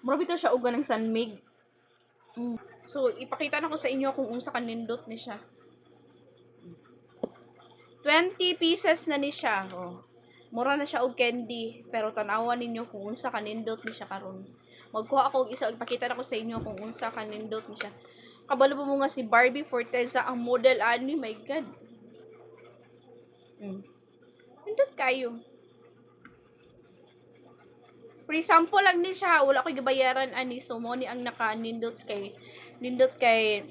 Murag bitaw siya og ganang sanmig. So ipakita na ko sa inyo kung unsa kanindot ni siya. 20 pieces na ni siya. Oh. Mura na siya og candy, pero tanawan ninyo kung unsa kanindot ni siya karon. Magkuha ako og isa, ipakita na ko sa inyo kung unsa kanindot ni siya. Kabalo mo nga si Barbie Forteza ang model ani, my god. Nindot kayo. Free sample lang ni siya, wala ko gibayaran ani, so mo ni ang naka-nindot kay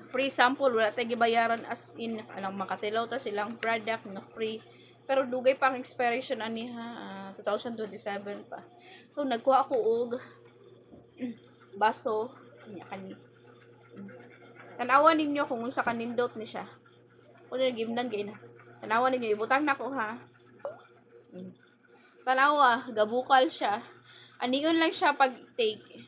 free sample, wala tayo gibayaran as in, alang makatilaw ta silang product na free. Pero dugay pang expiration ani ha, 2027 pa. So nagkuha ako og baso niya kani. Tanawan ninyo kung unsa kanindot ni siya. Kuno gimnan gay na. Tanawan ninyo, ibutang nako ha. Tanawa, gabukal siya. Aniyon lang siya pag take.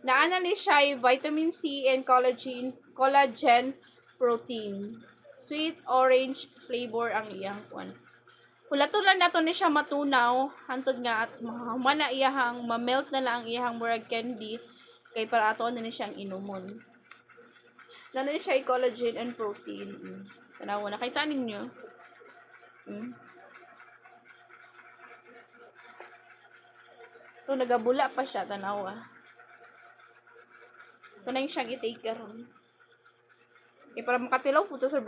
Naana ni siya vitamin C and collagen protein. Sweet orange flavor ang iyang kwan. Hulaton lang nato ni siya matunaw hantod nga at mana iyahang ma-melt na lang ang iyahang murag candy kay para ato na ni siyang inumon. Nano ni siya collagen and protein. Tanawa, nakita ninyo? So nagabula pa siya, tanawa. Ito na yung siyang i-take karon. Okay, para makatilaw po to sa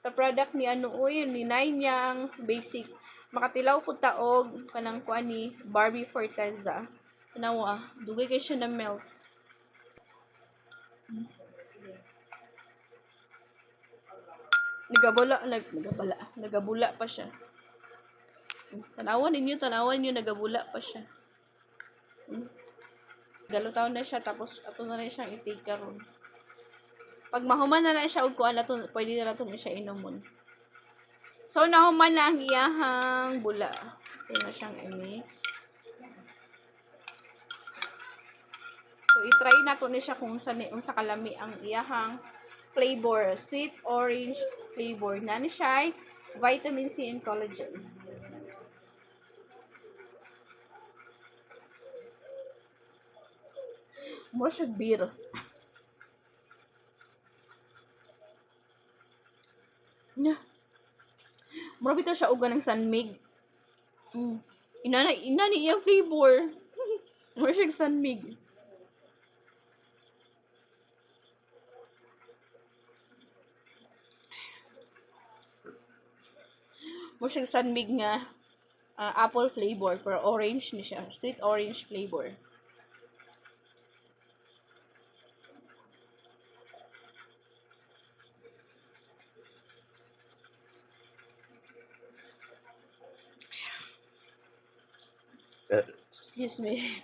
product ni ano ni Nine Basic. Makatilaw po taog kanang kuan ni Barbie Forteza. Tanawa, dugay kay siya na melt. Nagabula pa siya. Tanawan ninyo, nagabula pa siya. Galutaw na siya, tapos ato na rin siyang i-take karon. Pag mahuman na siya og kuan ato, pwede na nato siya inumon. So nahuman na ang iyahang bula. Ito na siyang i-mix. So i-try nato ni siya kung sa kalami ang iyahang flavor, sweet orange flavor. Nani siya vitamin C and collagen. Mo siya beer. Nya. Mura bitaw siya og ganang sanmig. Inani iyang flavor. Mura siya sanmig. Mura siya sanmig nga apple flavor, pero orange ni siya. Sweet orange flavor. Excuse me.